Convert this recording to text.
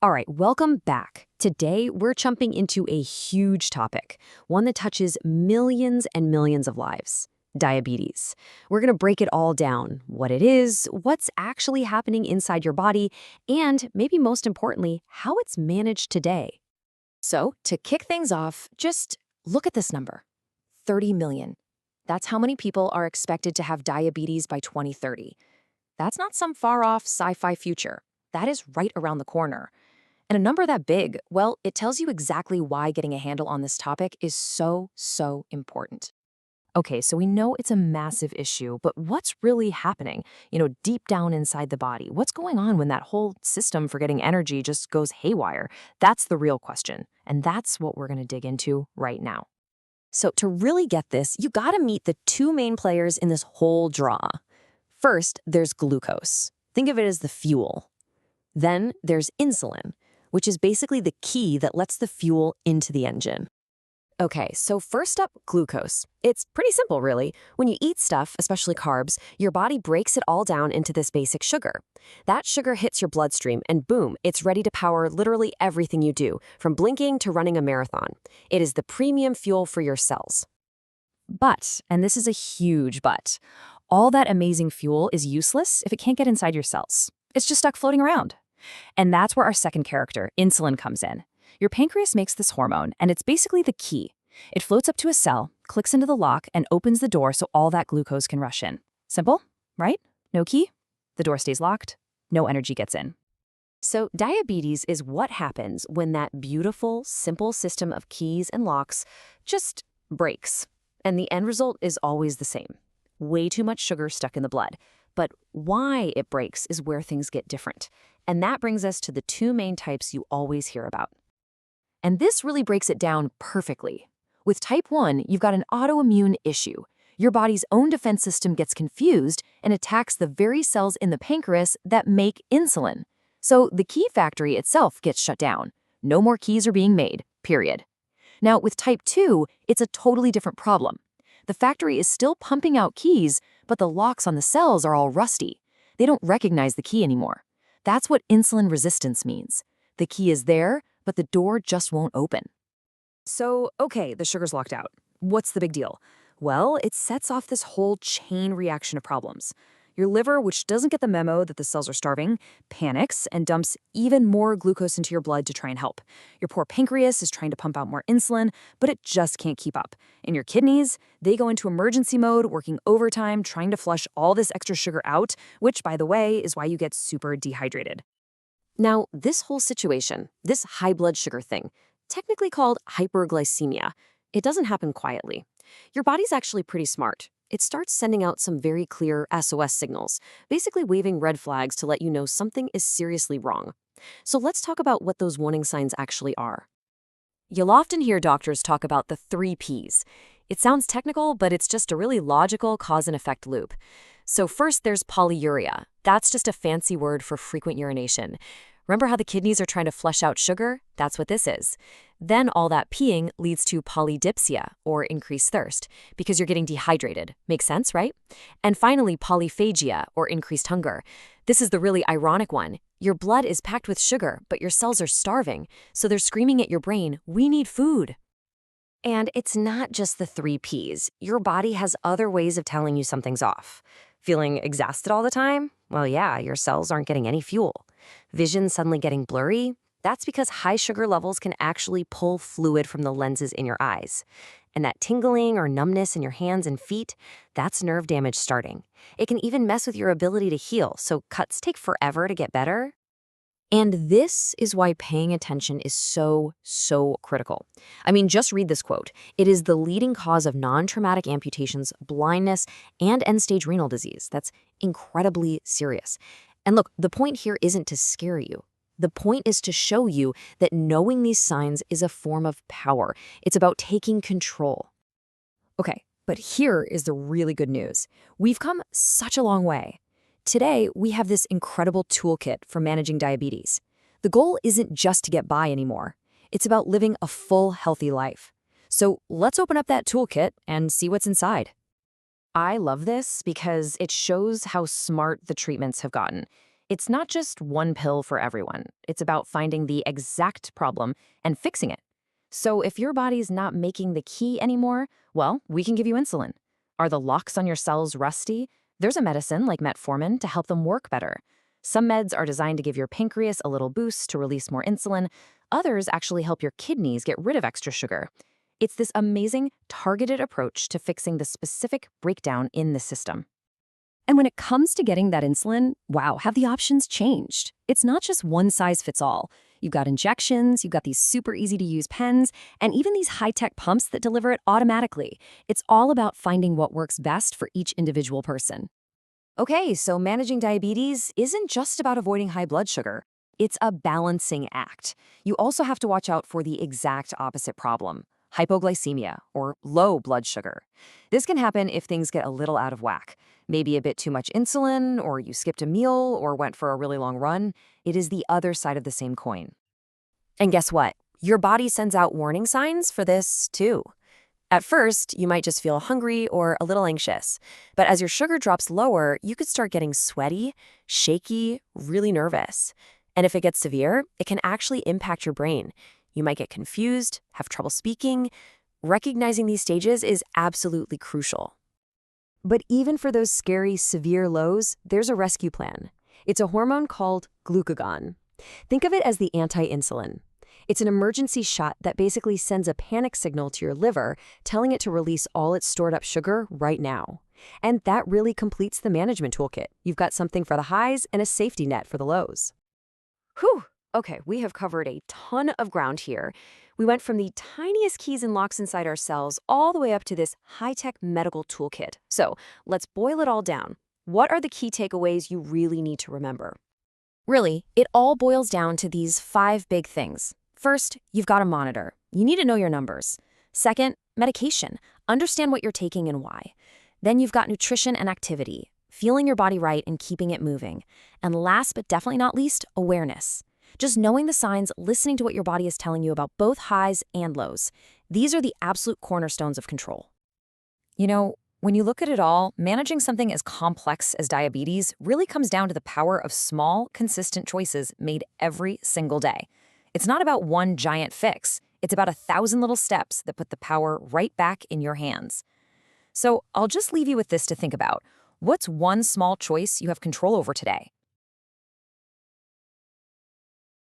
All right, welcome back. Today, we're jumping into a huge topic, one that touches millions and millions of lives: diabetes. We're going to break it all down: what it is, what's actually happening inside your body, and maybe most importantly, how it's managed today. So, to kick things off, just look at this number: 30 million. That's how many people are expected to have diabetes by 2030. That's not some far-off sci-fi future. That is right around the corner. And a number that big, well, it tells you exactly why getting a handle on this topic is so important. Okay, so we know it's a massive issue, but what's really happening, deep down inside the body? What's going on when that whole system for getting energy just goes haywire? That's the real question, and that's what we're going to dig into right now. So to really get this, you got to meet the two main players in this whole draw. First, there's glucose. Think of it as the fuel. Then there's insulin, which is basically the key that lets the fuel into the engine. Okay, so first up, glucose. It's pretty simple, really. When you eat stuff, especially carbs, your body breaks it all down into this basic sugar. That sugar hits your bloodstream, and boom, it's ready to power literally everything you do, from blinking to running a marathon. It is the premium fuel for your cells. But, and this is a huge but, all that amazing fuel is useless if it can't get inside your cells. It's just stuck floating around. And that's where our second character, insulin, comes in. Your pancreas makes this hormone, and it's basically the key. It floats up to a cell, clicks into the lock, and opens the door so all that glucose can rush in. Simple, right? No key? The door stays locked. No energy gets in. So diabetes is what happens when that beautiful, simple system of keys and locks just breaks. And the end result is always the same: way too much sugar stuck in the blood. But why it breaks is where things get different. And that brings us to the two main types you always hear about. And this really breaks it down perfectly. With type 1, you've got an autoimmune issue. Your body's own defense system gets confused and attacks the very cells in the pancreas that make insulin. So the key factory itself gets shut down. No more keys are being made, period. Now, with type 2, it's a totally different problem. The factory is still pumping out keys, but the locks on the cells are all rusty. They don't recognize the key anymore. That's what insulin resistance means. The key is there, but the door just won't open. So, okay, the sugar's locked out. What's the big deal? Well, it sets off this whole chain reaction of problems. Your liver, which doesn't get the memo that the cells are starving, panics and dumps even more glucose into your blood to try and help. Your poor pancreas is trying to pump out more insulin, but it just can't keep up. And your kidneys, they go into emergency mode, working overtime, trying to flush all this extra sugar out, which, by the way, is why you get super dehydrated. Now, this whole situation, this high blood sugar thing, technically called hyperglycemia, it doesn't happen quietly. Your body's actually pretty smart. It starts sending out some very clear SOS signals, basically waving red flags to let you know something is seriously wrong. So let's talk about what those warning signs actually are. You'll often hear doctors talk about the 3 Ps. It sounds technical, but it's just a really logical cause and effect loop. So first, there's polyuria. That's just a fancy word for frequent urination. Remember how the kidneys are trying to flush out sugar? That's what this is. Then all that peeing leads to polydipsia, or increased thirst, because you're getting dehydrated. Makes sense, right? And finally, polyphagia, or increased hunger. This is the really ironic one. Your blood is packed with sugar, but your cells are starving, so they're screaming at your brain, "We need food." And it's not just the 3 Ps. Your body has other ways of telling you something's off. Feeling exhausted all the time? Well, yeah, your cells aren't getting any fuel. Vision suddenly getting blurry? That's because high sugar levels can actually pull fluid from the lenses in your eyes. And that tingling or numbness in your hands and feet, that's nerve damage starting. It can even mess with your ability to heal, so cuts take forever to get better. And this is why paying attention is so critical. I mean, just read this quote. It is the leading cause of non-traumatic amputations, blindness, and end-stage renal disease. That's incredibly serious. And look, the point here isn't to scare you. The point is to show you that knowing these signs is a form of power. It's about taking control. Okay, but here is the really good news. We've come such a long way. Today, we have this incredible toolkit for managing diabetes. The goal isn't just to get by anymore. It's about living a full, healthy life. So let's open up that toolkit and see what's inside. I love this because it shows how smart the treatments have gotten. It's not just one pill for everyone. It's about finding the exact problem and fixing it. So if your body's not making the key anymore, well, we can give you insulin. Are the locks on your cells rusty? There's a medicine like metformin to help them work better. Some meds are designed to give your pancreas a little boost to release more insulin. Others actually help your kidneys get rid of extra sugar. It's this amazing, targeted approach to fixing the specific breakdown in the system. And when it comes to getting that insulin, wow, have the options changed? It's not just one size fits all. You've got injections, you've got these super easy to use pens, and even these high-tech pumps that deliver it automatically. It's all about finding what works best for each individual person. Okay, so managing diabetes isn't just about avoiding high blood sugar. It's a balancing act. You also have to watch out for the exact opposite problem: hypoglycemia, or low blood sugar. This can happen if things get a little out of whack. Maybe a bit too much insulin, or you skipped a meal, or went for a really long run. It is the other side of the same coin. And guess what? Your body sends out warning signs for this, too. At first, you might just feel hungry or a little anxious. But as your sugar drops lower, you could start getting sweaty, shaky, really nervous. And if it gets severe, it can actually impact your brain. You might get confused, have trouble speaking. Recognizing these stages is absolutely crucial. But even for those scary, severe lows, there's a rescue plan. It's a hormone called glucagon. Think of it as the anti-insulin. It's an emergency shot that basically sends a panic signal to your liver, telling it to release all its stored up sugar right now. And that really completes the management toolkit. You've got something for the highs and a safety net for the lows. Whew! Okay, we have covered a ton of ground here. We went from the tiniest keys and locks inside our cells all the way up to this high-tech medical toolkit. So let's boil it all down. What are the key takeaways you really need to remember? Really, it all boils down to these 5 big things. First, you've got to monitor. You need to know your numbers. Second, medication. Understand what you're taking and why. Then you've got nutrition and activity, feeling your body right and keeping it moving. And last but definitely not least, awareness. Just knowing the signs, listening to what your body is telling you about both highs and lows. These are the absolute cornerstones of control. You know, when you look at it all, managing something as complex as diabetes really comes down to the power of small, consistent choices made every single day. It's not about one giant fix. It's about 1,000 little steps that put the power right back in your hands. So I'll just leave you with this to think about. What's one small choice you have control over today?